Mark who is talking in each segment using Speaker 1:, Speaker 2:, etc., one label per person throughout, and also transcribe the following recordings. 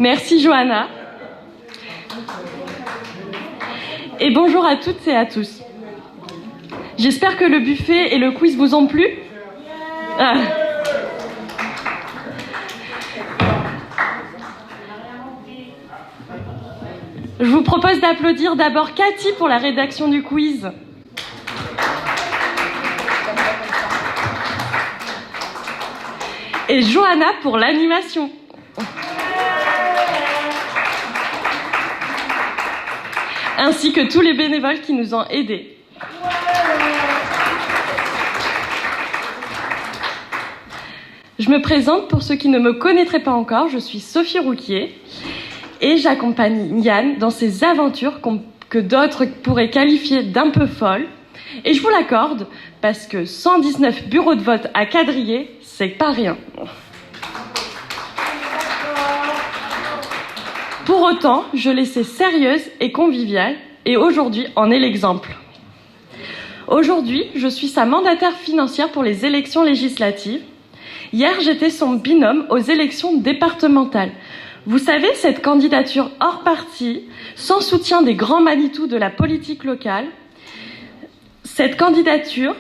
Speaker 1: Merci Johanna. Et bonjour à toutes et à tous. J'espère que le buffet et le quiz vous ont plu. Je vous propose d'applaudir d'abord Cathy pour la rédaction du quiz. Et Johanna pour l'animation. Ainsi que tous les bénévoles qui nous ont aidés. Je me présente pour ceux qui ne me connaîtraient pas encore, je suis Sophie Rouquier et j'accompagne Yann dans ses aventures que d'autres pourraient qualifier d'un peu folles. Et je vous l'accorde parce que 119 bureaux de vote à quadriller, c'est pas rien. Pour autant, je l'ai laissée sérieuse et conviviale, et aujourd'hui en est l'exemple. Aujourd'hui, je suis sa mandataire financière pour les élections législatives. Hier, j'étais son binôme aux élections départementales. Vous savez, cette candidature hors parti, sans soutien des grands Manitou de la politique locale, cette candidature,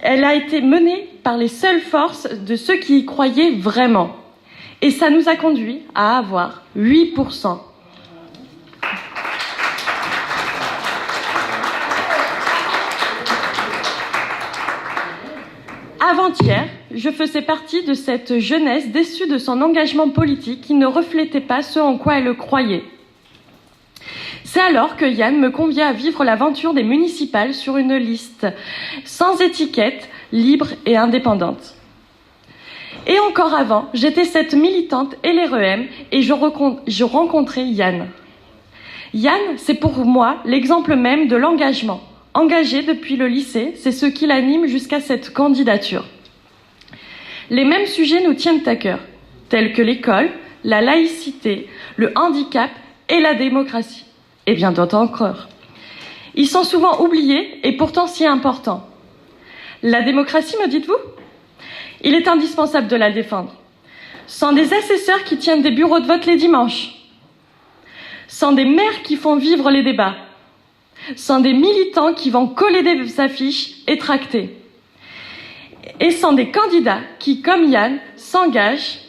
Speaker 1: elle a été menée par les seules forces de ceux qui y croyaient vraiment. Et ça nous a conduit à avoir 8%. Avant-hier, je faisais partie de cette jeunesse déçue de son engagement politique qui ne reflétait pas ce en quoi elle croyait. C'est alors que Yann me conviait à vivre l'aventure des municipales sur une liste sans étiquette, libre et indépendante. Et encore avant, j'étais cette militante LREM et je rencontrais Yann. Yann, c'est pour moi l'exemple même de l'engagement. Engagé depuis le lycée, c'est ce qui l'anime jusqu'à cette candidature. Les mêmes sujets nous tiennent à cœur, tels que l'école, la laïcité, le handicap et la démocratie, et bien d'autres encore. Ils sont souvent oubliés et pourtant si importants. La démocratie, me dites-vous ? Il est indispensable de la défendre. Sans des assesseurs qui tiennent des bureaux de vote les dimanches, sans des maires qui font vivre les débats, sans des militants qui vont coller des affiches et tracter, et sans des candidats qui, comme Yann, s'engagent,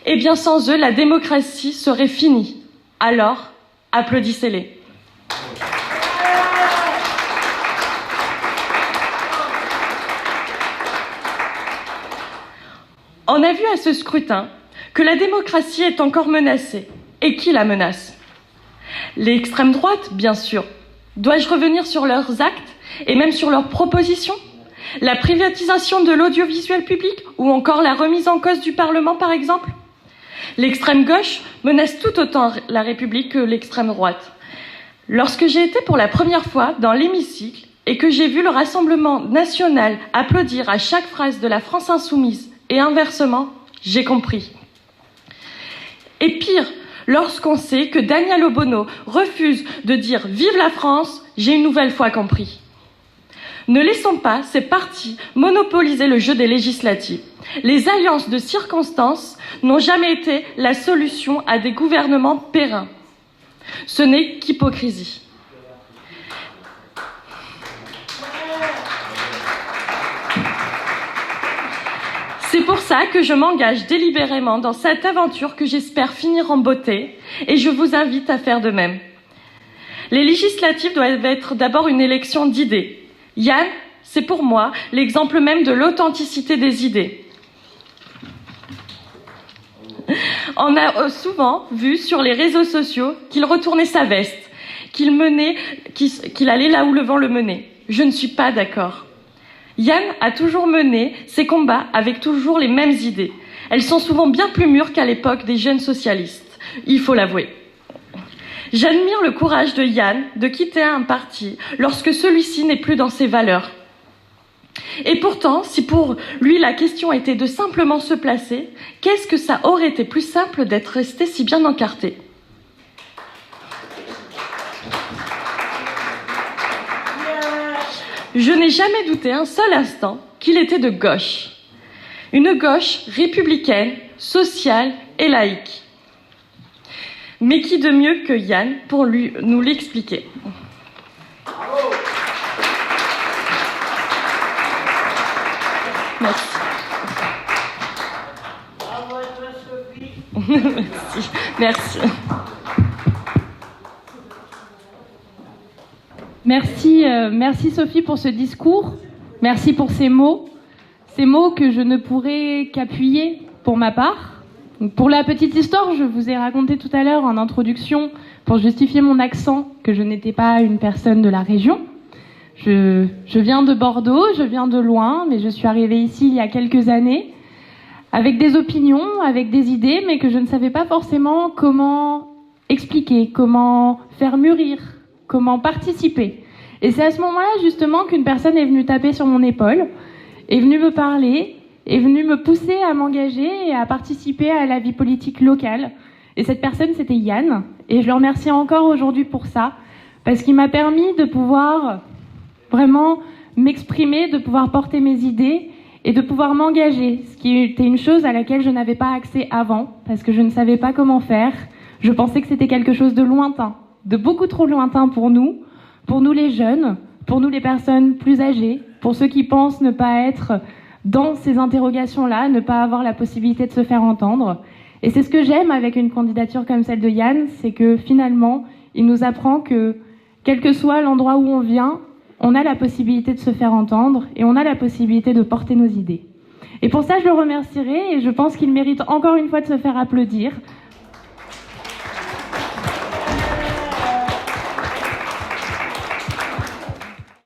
Speaker 1: eh bien sans eux, la démocratie serait finie. Alors, applaudissez-les. On a vu à ce scrutin que la démocratie est encore menacée. Et qui la menace ? L'extrême droite, bien sûr. Dois-je revenir sur leurs actes et même sur leurs propositions ? La privatisation de l'audiovisuel public ou encore la remise en cause du Parlement, par exemple ? L'extrême gauche menace tout autant la République que l'extrême droite. Lorsque j'ai été pour la première fois dans l'hémicycle et que j'ai vu le Rassemblement national applaudir à chaque phrase de la France insoumise et inversement, j'ai compris. Et pire, lorsqu'on sait que Daniel Obono refuse de dire « Vive la France », j'ai une nouvelle fois compris. Ne laissons pas ces partis monopoliser le jeu des législatives. Les alliances de circonstances n'ont jamais été la solution à des gouvernements pérennes. Ce n'est qu'hypocrisie. C'est pour ça que je m'engage délibérément dans cette aventure que j'espère finir en beauté et je vous invite à faire de même. Les législatives doivent être d'abord une élection d'idées. Yann, c'est pour moi l'exemple même de l'authenticité des idées. On a souvent vu sur les réseaux sociaux qu'il retournait sa veste, qu'il allait là où le vent le menait. Je ne suis pas d'accord. Yann a toujours mené ses combats avec toujours les mêmes idées. Elles sont souvent bien plus mûres qu'à l'époque des jeunes socialistes, il faut l'avouer. J'admire le courage de Yann de quitter un parti lorsque celui-ci n'est plus dans ses valeurs. Et pourtant, si pour lui la question était de simplement se placer, qu'est-ce que ça aurait été plus simple d'être resté si bien encarté ? Je n'ai jamais douté un seul instant qu'il était de gauche. Une gauche républicaine, sociale et laïque. Mais qui de mieux que Yann pour nous l'expliquer? Merci. Merci. Merci.
Speaker 2: Merci Sophie pour ce discours. Merci pour ces mots que je ne pourrais qu'appuyer pour ma part. Donc, pour la petite histoire, je vous ai raconté tout à l'heure en introduction, pour justifier mon accent, que je n'étais pas une personne de la région. Je viens de Bordeaux, je viens de loin, mais je suis arrivée ici il y a quelques années avec des opinions, avec des idées, mais que je ne savais pas forcément comment expliquer, comment faire mûrir, comment participer. Et c'est à ce moment-là, justement, qu'une personne est venue taper sur mon épaule, est venue me parler, est venue me pousser à m'engager et à participer à la vie politique locale. Et cette personne, c'était Yann. Et je le remercie encore aujourd'hui pour ça, parce qu'il m'a permis de pouvoir vraiment m'exprimer, de pouvoir porter mes idées et de pouvoir m'engager, ce qui était une chose à laquelle je n'avais pas accès avant, parce que je ne savais pas comment faire. Je pensais que c'était quelque chose de lointain, de beaucoup trop lointain pour nous les jeunes, pour nous les personnes plus âgées, pour ceux qui pensent ne pas être dans ces interrogations-là, ne pas avoir la possibilité de se faire entendre. Et c'est ce que j'aime avec une candidature comme celle de Yann, c'est que finalement, il nous apprend que, quel que soit l'endroit où on vient, on a la possibilité de se faire entendre et on a la possibilité de porter nos idées. Et pour ça, je le remercierai et je pense qu'il mérite encore une fois de se faire applaudir